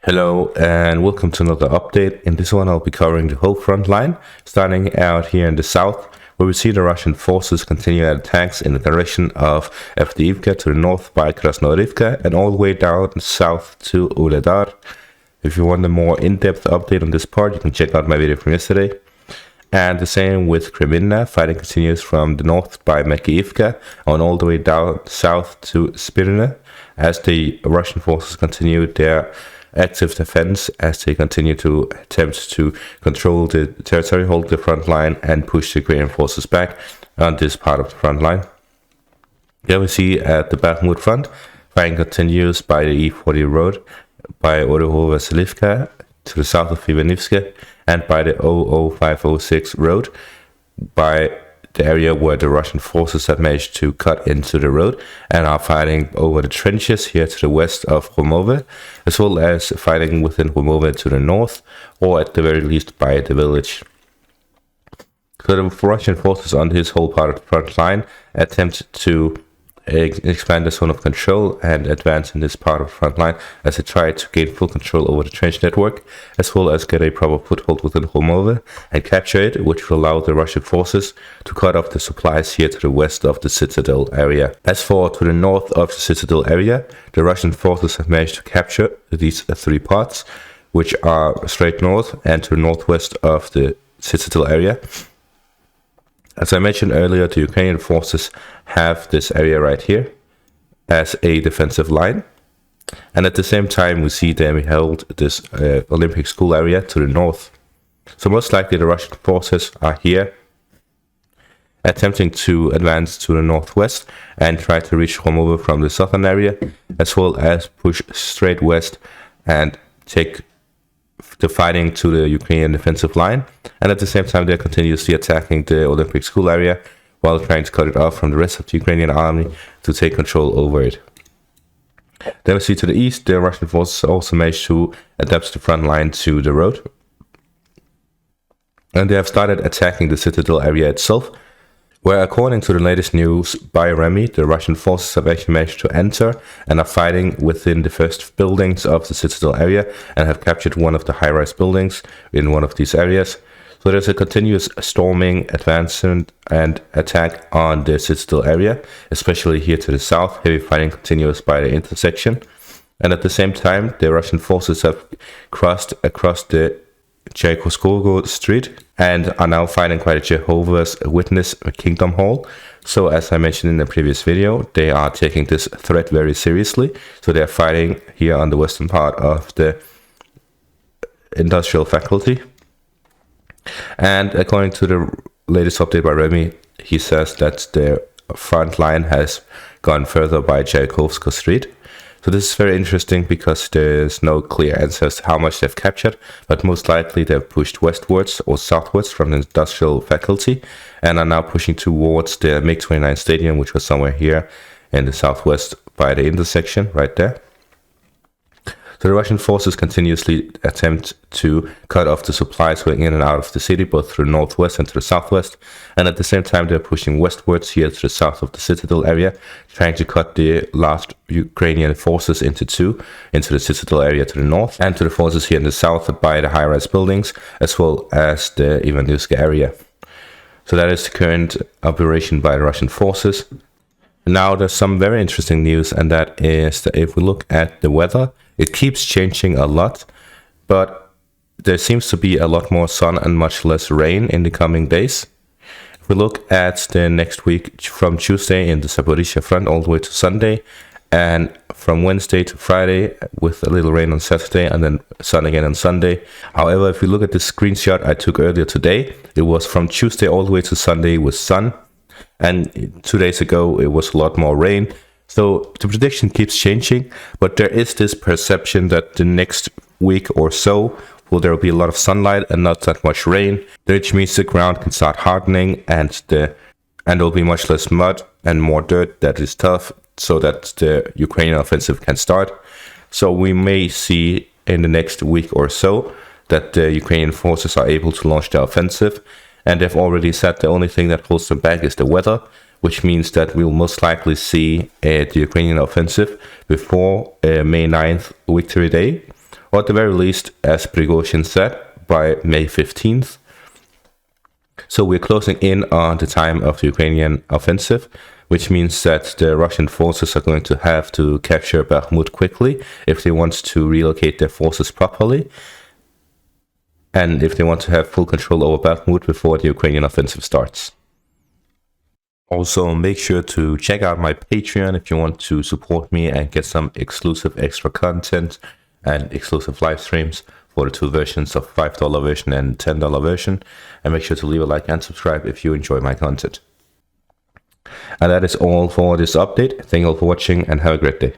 Hello and welcome to another update. In this one I'll be covering the whole front line, starting out here in the south, where we see the Russian forces continue their attacks in the direction of Avdiivka to the north by Krasnoyarivka and all the way down south to Uledar. If you want a more in-depth update on this part, you can check out my video from yesterday. And the same with Kreminna, fighting continues from the north by Makiivka and all the way down south to Spirina, as the Russian forces continue their active defense, as they continue to attempt to control the territory, hold the front line, and push the Ukrainian forces back on this part of the front line. Here we see at the Bakhmut front, fighting continues by the E40 road, by Oreho-Vasilivka to the south of Ivanivska, and by the 00506 road, by the area where the Russian forces have managed to cut into the road and are fighting over the trenches here to the west of Rumove, as well as fighting within Rumove to the north, or at the very least by the village. So the Russian forces on this whole part of the front line attempt to expand the zone of control and advance in this part of the front line as they try to gain full control over the trench network, as well as get a proper foothold within Rumove and capture it, which will allow the Russian forces to cut off the supplies here to the west of the Citadel area. As for to the north of the Citadel area, the Russian forces have managed to capture these three parts, which are straight north and to the northwest of the Citadel area. As I mentioned earlier, the Ukrainian forces have this area right here as a defensive line. And at the same time, we see them held this Olympic school area to the north. So most likely the Russian forces are here attempting to advance to the northwest and try to reach Rumove from the southern area, as well as push straight west and take the fighting to the Ukrainian defensive line, and at the same time they're continuously attacking the Olympic school area while trying to cut it off from the rest of the Ukrainian army to take control over it. Then we see to the east, the Russian forces also managed to adapt the front line to the road, and they have started attacking the Citadel area itself, where according to the latest news by Remy, the Russian forces have actually managed to enter and are fighting within the first buildings of the Citadel area and have captured one of the high-rise buildings in one of these areas. So there's a continuous storming, advancement and attack on the Citadel area, especially here to the south. Heavy fighting continues by the intersection. And at the same time, the Russian forces have crossed across the Tchaikovsky Street and are now fighting quite a Jehovah's Witness Kingdom Hall. So as I mentioned in the previous video, they are taking this threat very seriously. So they're fighting here on the western part of the industrial faculty. And according to the latest update by Remy, he says that the front line has gone further by Tchaikovsky Street. So this is very interesting because there's no clear answer as to how much they've captured, but most likely they've pushed westwards or southwards from the industrial faculty and are now pushing towards the MiG-29 stadium, which was somewhere here in the southwest by the intersection right there. So the Russian forces continuously attempt to cut off the supplies going in and out of the city, both through the northwest and to the southwest. And at the same time, they're pushing westwards here to the south of the Citadel area, trying to cut the last Ukrainian forces into two, into the Citadel area to the north, and to the forces here in the south by the high-rise buildings, as well as the Ivanivska area. So that is the current operation by the Russian forces. Now there's some very interesting news, and that is that if we look at the weather, it keeps changing a lot, but there seems to be a lot more sun and much less rain in the coming days. If we look at the next week, from Tuesday in the Zaporizhia front all the way to Sunday, and from Wednesday to Friday with a little rain on Saturday and then sun again on Sunday. However, if you look at the screenshot I took earlier today, it was from Tuesday all the way to Sunday with sun, and 2 days ago it was a lot more rain. So the prediction keeps changing, but there is this perception that the next week or so there will be a lot of sunlight and not that much rain, which means the ground can start hardening and there will be much less mud and more dirt that is tough, so that the Ukrainian offensive can start. So we may see in the next week or so that the Ukrainian forces are able to launch their offensive, and they've already said the only thing that holds them back is the weather, which means that we will most likely see the Ukrainian offensive before May 9th Victory Day, or at the very least, as Prigozhin said, by May 15th. So we're closing in on the time of the Ukrainian offensive, which means that the Russian forces are going to have to capture Bakhmut quickly if they want to relocate their forces properly, and if they want to have full control over Bakhmut before the Ukrainian offensive starts. Also, make sure to check out my Patreon if you want to support me and get some exclusive extra content and exclusive live streams for the two versions of $5 version and $10 version. And make sure to leave a like and subscribe if you enjoy my content. And that is all for this update. Thank you all for watching and have a great day.